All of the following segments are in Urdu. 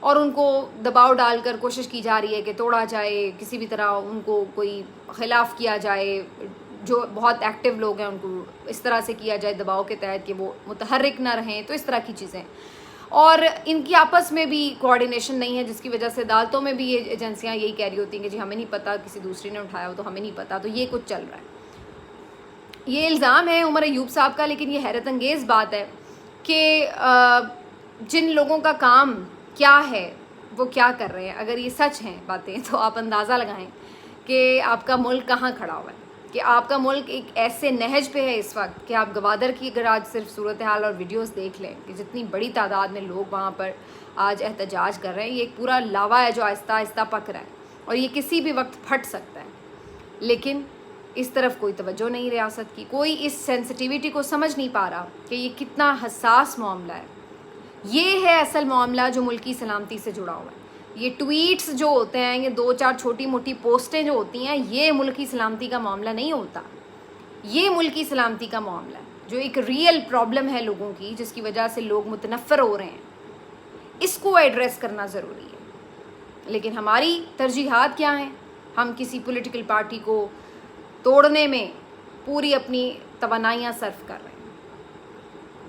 اور ان کو دباؤ ڈال کر کوشش کی جا رہی ہے کہ توڑا جائے، کسی بھی طرح ان کو کوئی خلاف کیا جائے، جو بہت ایکٹیو لوگ ہیں ان کو اس طرح سے کیا جائے دباؤ کے تحت کہ وہ متحرک نہ رہیں، تو اس طرح کی چیزیں. اور ان کی آپس میں بھی کوآرڈینیشن نہیں ہے، جس کی وجہ سے عدالتوں میں بھی یہ ایجنسیاں یہی کہہ رہی ہوتی ہیں کہ جی ہمیں نہیں پتہ، کسی دوسری نے اٹھایا ہو تو ہمیں نہیں پتہ. تو یہ کچھ چل رہا ہے. یہ الزام ہے عمر ایوب صاحب کا، لیکن یہ حیرت انگیز بات ہے کہ جن لوگوں کا کام کیا ہے وہ کیا کر رہے ہیں. اگر یہ سچ ہیں باتیں تو آپ اندازہ لگائیں کہ آپ کا ملک کہاں کھڑا ہوا ہے، کہ آپ کا ملک ایک ایسے نہج پہ ہے اس وقت کہ آپ گوادر کی اگر آج صرف صورتحال اور ویڈیوز دیکھ لیں کہ جتنی بڑی تعداد میں لوگ وہاں پر آج احتجاج کر رہے ہیں، یہ ایک پورا لاوا ہے جو آہستہ آہستہ پک رہا ہے اور یہ کسی بھی وقت پھٹ سکتا ہے. لیکن اس طرف کوئی توجہ نہیں ریاست کی، کوئی اس سینسٹیوٹی کو سمجھ نہیں پا رہا کہ یہ کتنا حساس معاملہ ہے. یہ ہے اصل معاملہ جو ملکی سلامتی سے جڑا ہوا ہے. یہ ٹویٹس جو ہوتے ہیں، یہ 2-4 چھوٹی موٹی پوسٹیں جو ہوتی ہیں، یہ ملکی سلامتی کا معاملہ نہیں ہوتا. یہ ملکی سلامتی کا معاملہ ہے جو ایک ریئل پرابلم ہے لوگوں کی، جس کی وجہ سے لوگ متنفر ہو رہے ہیں. اس کو ایڈریس کرنا ضروری ہے. لیکن ہماری ترجیحات کیا ہیں؟ ہم کسی پولیٹیکل پارٹی کو توڑنے میں پوری اپنی توانائیاں صرف کر رہے ہیں،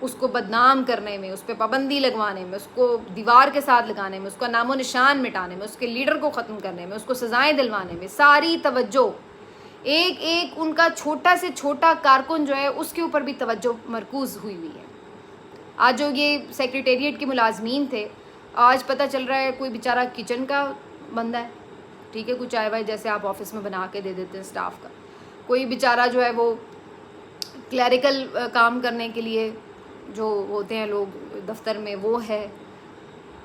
اس کو بدنام کرنے میں، اس پہ پابندی لگوانے میں، اس کو دیوار کے ساتھ لگانے میں، اس کا نام و نشان مٹانے میں، اس کے لیڈر کو ختم کرنے میں، اس کو سزائیں دلوانے میں ساری توجہ، ایک ایک ان کا چھوٹا سے چھوٹا کارکن جو ہے اس کے اوپر بھی توجہ مرکوز ہوئی ہے. آج جو یہ سیکریٹریٹ کے ملازمین تھے، آج پتہ چل رہا ہے کوئی بیچارہ کچن کا بندہ ہے، ٹھیک ہے، کوئی چائے وائے جیسے آپ آفس میں بنا کے دے دیتے ہیں اسٹاف کا، کوئی بیچارہ جو ہے وہ کلیریکل کام کرنے کے لیے جو ہوتے ہیں لوگ دفتر میں وہ ہے،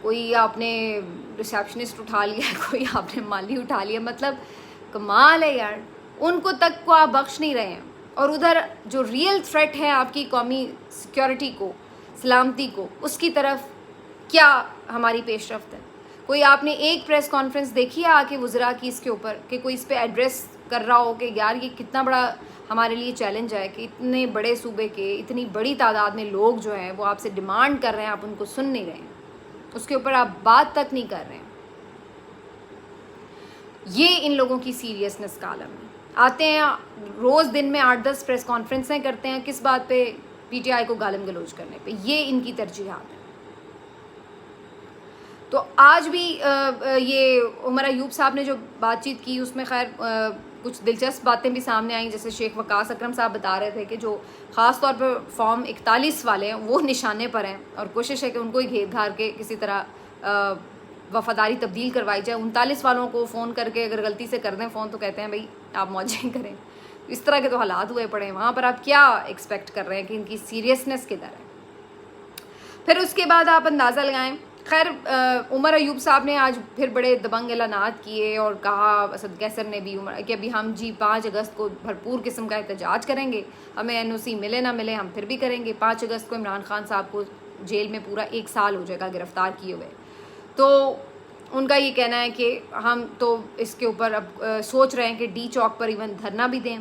کوئی آپ نے ریسیپشنسٹ اٹھا لیا، کوئی آپ نے مالی اٹھا لیا. مطلب کمال ہے یار، ان کو تک کو آپ بخش نہیں رہے ہیں. اور ادھر جو ریئل تھریٹ ہے آپ کی قومی سیکیورٹی کو، سلامتی کو، اس کی طرف کیا ہماری پیش رفت ہے؟ کوئی آپ نے ایک پریس کانفرنس دیکھی ہے آ کے وزراء کی اس کے اوپر کہ کوئی اس پہ ایڈریس کر رہا ہو کہ یار یہ کتنا بڑا ہمارے لیے چیلنج ہے کہ اتنے بڑے صوبے کے اتنی بڑی تعداد میں لوگ جو ہیں وہ آپ سے ڈیمانڈ کر رہے ہیں، آپ ان کو سن نہیں رہے ہیں، اس کے اوپر آپ بات تک نہیں کر رہے ہیں. یہ ان لوگوں کی سیریسنس کا عالم ہے. آتے ہیں روز دن میں 8-10 پریس کانفرنسیں کرتے ہیں، کس بات پہ؟ پی ٹی آئی کو گالم گلوچ کرنے پہ. یہ ان کی ترجیحات ہیں. تو آج بھی یہ عمر ایوب صاحب نے جو بات چیت کی اس میں خیر کچھ دلچسپ باتیں بھی سامنے آئیں، جیسے شیخ وقاص اکرم صاحب بتا رہے تھے کہ جو خاص طور پر فارم 41 والے ہیں وہ نشانے پر ہیں اور کوشش ہے کہ ان کو ہی گھیر گھار کے کسی طرح وفاداری تبدیل کروائی جائے. 39 والوں کو فون کر کے اگر غلطی سے کر دیں فون تو کہتے ہیں بھائی آپ موجیں کریں. اس طرح کے تو حالات ہوئے پڑے ہیں وہاں پر. آپ کیا ایکسپیکٹ کر رہے ہیں کہ ان کی سیریسنس کدھر ہے؟ پھر اس کے بعد آپ اندازہ لگائیں. خیر عمر ایوب صاحب نے آج پھر بڑے دبنگ اعلانات کیے اور کہا، اسد کیسر نے بھی، کہ ابھی ہم 5 اگست کو بھرپور قسم کا احتجاج کریں گے، ہمیں NOC ملے نہ ملے ہم پھر بھی کریں گے. 5 اگست کو عمران خان صاحب کو جیل میں پورا 1 سال ہو جائے گا گرفتار کیے ہوئے. تو ان کا یہ کہنا ہے کہ ہم تو اس کے اوپر اب سوچ رہے ہیں کہ ڈی چوک پر ایون دھرنا بھی دیں،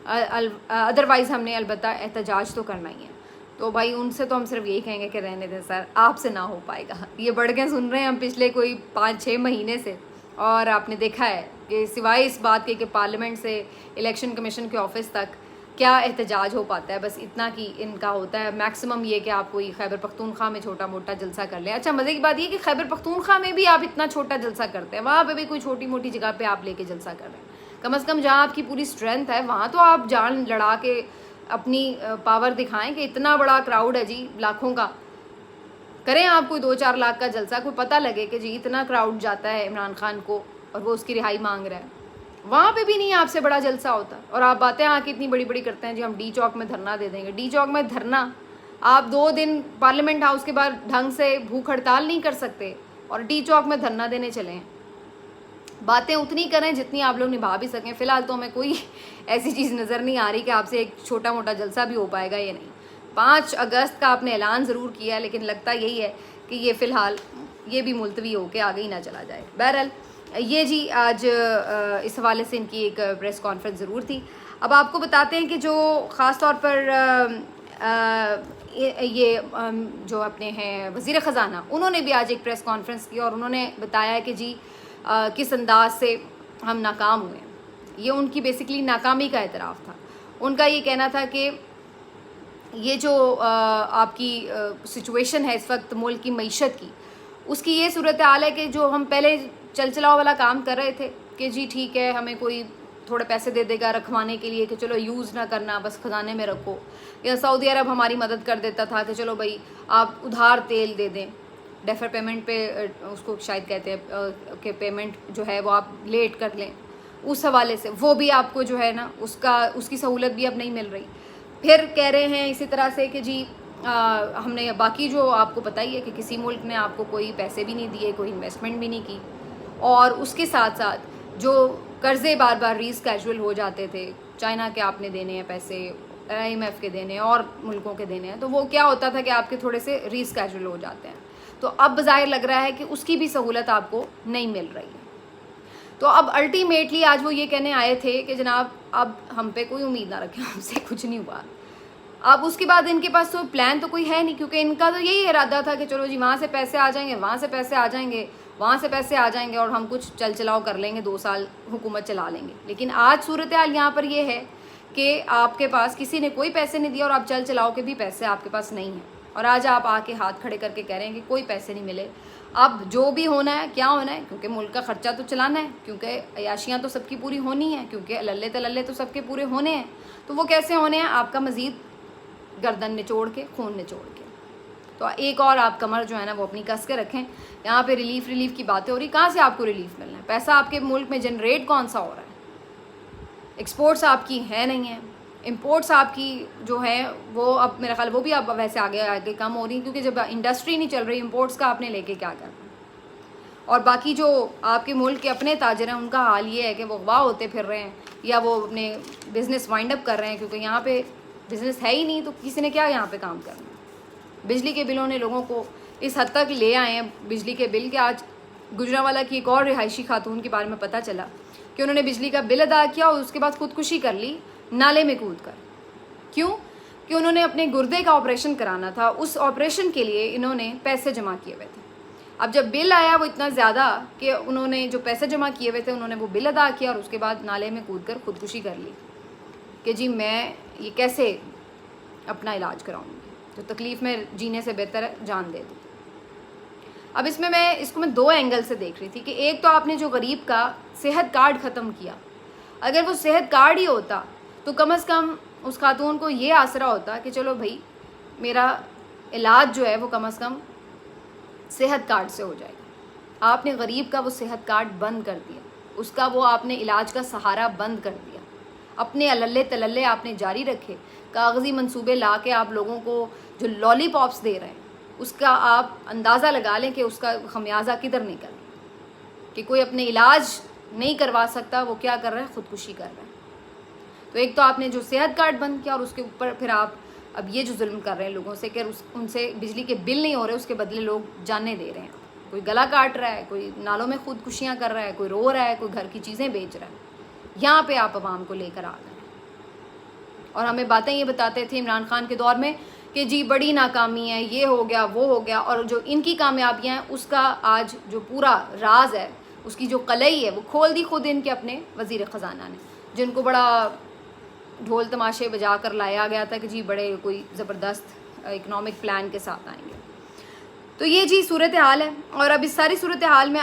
ادروائز ہم نے البتہ احتجاج تو کرنا ہی ہے. تو بھائی ان سے تو ہم صرف یہی کہیں گے کہ رہنے دیں سر، آپ سے نہ ہو پائے گا. یہ بڑھ کے سن رہے ہیں ہم پچھلے کوئی 5-6 مہینے سے، اور آپ نے دیکھا ہے کہ سوائے اس بات کے کہ پارلیمنٹ سے الیکشن کمیشن کے آفس تک کیا احتجاج ہو پاتا ہے، بس اتنا کی ان کا ہوتا ہے. میکسیمم یہ کہ آپ کوئی خیبر پختونخوا میں چھوٹا موٹا جلسہ کر لیں. اچھا مزے کی بات یہ کہ خیبر پختونخوا میں بھی آپ اتنا چھوٹا جلسہ کرتے ہیں، وہاں پہ بھی کوئی چھوٹی موٹی جگہ پہ آپ لے کے جلسہ کر رہے ہیں. کم از کم جہاں آپ کی پوری اسٹرینتھ ہے وہاں تو آپ جان لڑا کے اپنی پاور دکھائیں کہ اتنا بڑا کراؤڈ ہے جی، لاکھوں کا. کریں آپ کوئی 2-4 لاکھ کا جلسہ، کوئی پتہ لگے کہ جی اتنا کراؤڈ جاتا ہے عمران خان کو اور وہ اس کی رہائی مانگ رہا ہے. وہاں پہ بھی نہیں آپ سے بڑا جلسہ ہوتا، اور آپ باتیں آ کے اتنی بڑی بڑی کرتے ہیں جی ہم ڈی چوک میں دھرنا دے دیں گے. ڈی چوک میں دھرنا آپ 2 دن پارلیمنٹ ہاؤس کے بعد ڈھنگ سے بھوک ہڑتال نہیں کر سکتے اور ڈی چوک میں دھرنا دینے چلیں. باتیں اتنی کریں جتنی آپ لوگ نبھا بھی سکیں. فی الحال تو ہمیں کوئی ایسی چیز نظر نہیں آ رہی کہ آپ سے ایک چھوٹا موٹا جلسہ بھی ہو پائے گا. یہ نہیں. 5 اگست کا آپ نے اعلان ضرور کیا ہے، لیکن لگتا یہی ہے کہ یہ فی الحال یہ بھی ملتوی ہو کے آگے ہی نہ چلا جائے. بہرحال یہ جی آج اس حوالے سے ان کی ایک پریس کانفرنس ضرور تھی. اب آپ کو بتاتے ہیں کہ جو خاص طور پر یہ جو اپنے ہیں وزیر خزانہ، انہوں نے بھی آج ایک پریس کانفرنس کی اور انہوں نے بتایا کہ جی کس انداز سے ہم ناکام ہوئے ہیں. یہ ان کی بیسکلی ناکامی کا اعتراف تھا. ان کا یہ کہنا تھا کہ یہ جو آپ کی سچویشن ہے اس وقت ملک کی معیشت کی، اس کی یہ صورتحال ہے کہ جو ہم پہلے چل چلاؤ والا کام کر رہے تھے کہ جی ٹھیک ہے ہمیں کوئی تھوڑے پیسے دے دے گا رکھوانے کے لیے کہ چلو یوز نہ کرنا، بس خزانے میں رکھو، یا سعودی عرب ہماری مدد کر دیتا تھا کہ چلو بھائی آپ ادھار تیل دے دیں، ڈیفر پیمنٹ پہ اس کو شاید کہتے ہیں کہ پیمنٹ جو ہے وہ آپ لیٹ کر لیں، اس حوالے سے وہ بھی آپ کو جو ہے نا اس کی سہولت بھی اب نہیں مل رہی. پھر کہہ رہے ہیں اسی طرح سے کہ جی ہم نے باقی جو آپ کو پتہ ہی ہے کہ کسی ملک نے آپ کو کوئی پیسے بھی نہیں دیے، کوئی انویسٹمنٹ بھی نہیں کی، اور اس کے ساتھ ساتھ جو قرضے بار بار ریسکیجول ہو جاتے تھے، چائنا کے آپ نے دینے ہیں پیسے، IMF کے دینے ہیں اور ملکوں کے دینے ہیں، تو وہ کیا ہوتا تھا کہ آپ کے تھوڑے سے ریسکیجول ہو جاتے ہیں. تو اب بظاہر لگ رہا ہے کہ اس کی بھی سہولت آپ کو نہیں مل رہی ہے. تو اب الٹیمیٹلی آج وہ یہ کہنے آئے تھے کہ جناب اب ہم پہ کوئی امید نہ رکھیں، ہم سے کچھ نہیں ہوا. اب اس کے بعد ان کے پاس تو پلان تو کوئی ہے نہیں، کیونکہ ان کا تو یہی ارادہ تھا کہ چلو جی وہاں سے پیسے آ جائیں گے، وہاں سے پیسے آ جائیں گے، وہاں سے پیسے آ جائیں گے اور ہم کچھ چل چلاؤ کر لیں گے، 2 سال حکومت چلا لیں گے. لیکن آج صورتحال یہاں پر یہ ہے کہ آپ کے پاس کسی نے کوئی پیسے نہیں دیا اور آپ چل چلاؤ کے بھی پیسے آپ کے پاس نہیں ہیں، اور آج آپ آ کے ہاتھ کھڑے کر کے کہہ رہے ہیں کہ کوئی پیسے نہیں ملے. اب جو بھی ہونا ہے کیا ہونا ہے، کیونکہ ملک کا خرچہ تو چلانا ہے، کیونکہ عیاشیاں تو سب کی پوری ہونی ہیں، کیونکہ للے تللے تو سب کے پورے ہونے ہیں. تو وہ کیسے ہونے ہیں؟ آپ کا مزید گردن نچوڑ کے، خون نچوڑ کے. تو ایک اور آپ کمر جو ہے نا وہ اپنی کس کے رکھیں. یہاں پہ ریلیف کی باتیں ہو رہی، کہاں سے آپ کو ریلیف ملنا ہے؟ پیسہ آپ کے ملک میں جنریٹ کون سا ہو رہا ہے؟ ایکسپورٹس آپ کی ہے نہیں ہیں، امپورٹس آپ کی جو ہے وہ اب میرا خیال وہ بھی اب ویسے آگے کم ہو رہی ہیں، کیونکہ جب انڈسٹری نہیں چل رہی امپورٹس کا آپ نے لے کے کیا کرنا. اور باقی جو آپ کے ملک کے اپنے تاجر ہیں ان کا حال یہ ہے کہ وہ اغوا ہوتے پھر رہے ہیں یا وہ اپنے بزنس وائنڈ اپ کر رہے ہیں، کیونکہ یہاں پہ بزنس ہے ہی نہیں، تو کسی نے کیا یہاں پہ کام کرنا. بجلی کے بلوں نے لوگوں کو اس حد تک لے آئے ہیں بجلی کے بل کہ آج گجرانوالہ کی ایک اور رہائشی خاتون کے بارے میں پتہ چلا کہ انہوں نے بجلی کا بل ادا کیا اور اس کے بعد خودکشی کر لی نالے میں کود کر. کیوں؟ کہ انہوں نے اپنے گردے کا آپریشن کرانا تھا، اس آپریشن کے لیے انہوں نے پیسے جمع کیے ہوئے تھے. اب جب بل آیا وہ اتنا زیادہ کہ انہوں نے جو پیسے جمع کیے ہوئے تھے انہوں نے وہ بل ادا کیا اور اس کے بعد نالے میں کود کر خودکشی کر لی کہ جی میں یہ کیسے اپنا علاج کراؤں گی، تو تکلیف میں جینے سے بہتر ہے جان دے دوں. اب اس کو میں 2 اینگل سے دیکھ رہی تھی کہ ایک تو آپ نے جو غریب کا صحت کارڈ ختم کیا، اگر وہ صحت کارڈ ہی ہوتا تو کم از کم اس خاتون کو یہ آسرا ہوتا کہ چلو بھائی میرا علاج جو ہے وہ کم از کم صحت کارڈ سے ہو جائے گا. آپ نے غریب کا وہ صحت کارڈ بند کر دیا، اس کا وہ آپ نے علاج کا سہارا بند کر دیا. اپنے اللے تللے آپ نے جاری رکھے، کاغذی منصوبے لا کے آپ لوگوں کو جو لالی پاپس دے رہے ہیں اس کا آپ اندازہ لگا لیں کہ اس کا خمیازہ کدھر نکل کہ کوئی اپنے علاج نہیں کروا سکتا وہ کیا کر رہا ہے؟ خودکشی کر رہا ہے. تو ایک تو آپ نے جو صحت کارڈ بند کیا اور اس کے اوپر پھر آپ اب یہ جو ظلم کر رہے ہیں لوگوں سے کہ ان سے بجلی کے بل نہیں ہو رہے، اس کے بدلے لوگ جانیں دے رہے ہیں. کوئی گلا کاٹ رہا ہے، کوئی نالوں میں خودکشیاں کر رہا ہے، کوئی رو رہا ہے، کوئی گھر کی چیزیں بیچ رہا ہے. یہاں پہ آپ عوام کو لے کر آ گئے اور ہمیں باتیں یہ بتاتے تھے عمران خان کے دور میں کہ جی بڑی ناکامی ہے، یہ ہو گیا وہ ہو گیا، اور جو ان کی کامیابیاں ہیں اس کا آج جو پورا راز ہے، اس کی جو قلعی ہے وہ کھول دی خود ان کے اپنے وزیر خزانہ نے، جن کو بڑا ڈھول تماشے بجا کر لایا گیا تھا کہ جی بڑے کوئی زبردست اکنامک پلان کے ساتھ آئیں گے. تو یہ جی صورتحال ہے. اور اب اس ساری صورتحال میں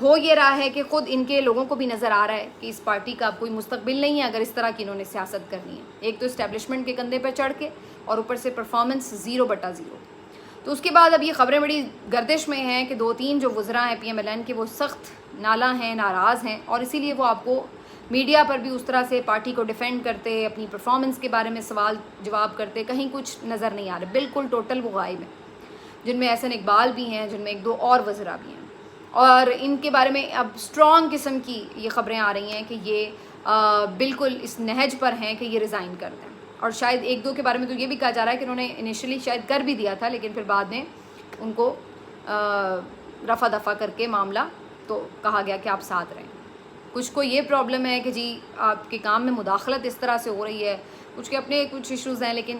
ہو یہ رہا ہے کہ خود ان کے لوگوں کو بھی نظر آ رہا ہے کہ اس پارٹی کا اب کوئی مستقبل نہیں ہے اگر اس طرح کی انہوں نے سیاست کرنی ہے. ایک تو اسٹیبلشمنٹ کے کندھے پر چڑھ کے اور اوپر سے پرفارمنس 0/0. تو اس کے بعد اب یہ خبریں بڑی گردش میں ہیں کہ 2-3 جو وزراء ہیں PMLN کے وہ سخت نالاں ہیں، ناراض ہیں، اور اسی لیے وہ آپ کو میڈیا پر بھی اس طرح سے پارٹی کو ڈیفینڈ کرتے، اپنی پرفارمنس کے بارے میں سوال جواب کرتے، کہیں کچھ نظر نہیں آ رہا، بالکل ٹوٹل وہ غائب ہیں. جن میں احسن اقبال بھی ہیں، جن میں 1-2 اور وزراء بھی ہیں، اور ان کے بارے میں اب اسٹرانگ قسم کی یہ خبریں آ رہی ہیں کہ یہ بالکل اس نہج پر ہیں کہ یہ ریزائن کر دیں. اور شاید 1-2 کے بارے میں تو یہ بھی کہا جا رہا ہے کہ انہوں نے انیشلی شاید کر بھی دیا تھا، لیکن پھر بعد میں ان کو رفع دفع کر کے معاملہ تو کہا گیا کہ آپ ساتھ رہیں. کچھ کو یہ پرابلم ہے کہ جی آپ کے کام میں مداخلت اس طرح سے ہو رہی ہے، کچھ کے اپنے کچھ ایشوز ہیں، لیکن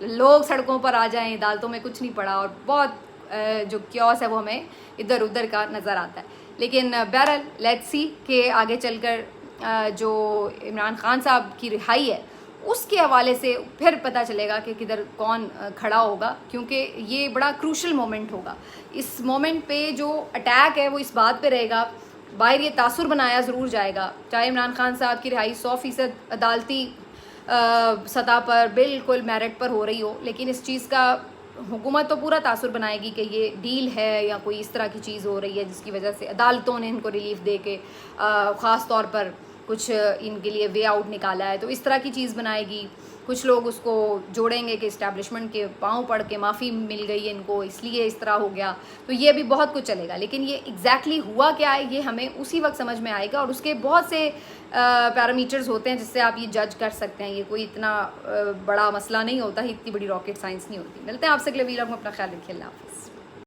لوگ سڑکوں پر آ جائیں, عدالتوں میں کچھ نہیں پڑا, اور بہت جو کیوس ہے وہ ہمیں ادھر ادھر کا نظر آتا ہے. لیکن بہرحال لیٹس سی کہ آگے چل کر جو عمران خان صاحب کی رہائی ہے اس کے حوالے سے پھر پتہ چلے گا کہ کدھر کون کھڑا ہوگا, کیونکہ یہ بڑا کروشل مومنٹ ہوگا. اس مومنٹ پہ جو اٹیک ہے وہ اس بات پہ رہے گا, باہر یہ تاثر بنایا ضرور جائے گا, چاہے عمران خان صاحب کی رہائی 100% عدالتی سطح پر بالکل میرٹ پر ہو رہی ہو, لیکن اس چیز کا حکومت تو پورا تاثر بنائے گی کہ یہ ڈیل ہے یا کوئی اس طرح کی چیز ہو رہی ہے جس کی وجہ سے عدالتوں نے ان کو ریلیف دے کے خاص طور پر کچھ ان کے لیے وے آؤٹ نکالا ہے, تو اس طرح کی چیز بنائے گی. کچھ لوگ اس کو جوڑیں گے کہ اسٹیبلشمنٹ کے پاؤں پڑھ کے معافی مل گئی ہے ان کو اس لیے اس طرح ہو گیا, تو یہ بھی بہت کچھ چلے گا. لیکن یہ ایگزیکٹلی ہوا کیا ہے یہ ہمیں اسی وقت سمجھ میں آئے گا, اور اس کے بہت سے پیرامیٹرز ہوتے ہیں جس سے آپ یہ جج کر سکتے ہیں. یہ کوئی اتنا بڑا مسئلہ نہیں ہوتا, اتنی بڑی راکٹ سائنس نہیں ہوتی. ملتے ہیں آپ سے اگلے ویلاگ میں, اپنا خیال رکھیے, اللہ حافظ.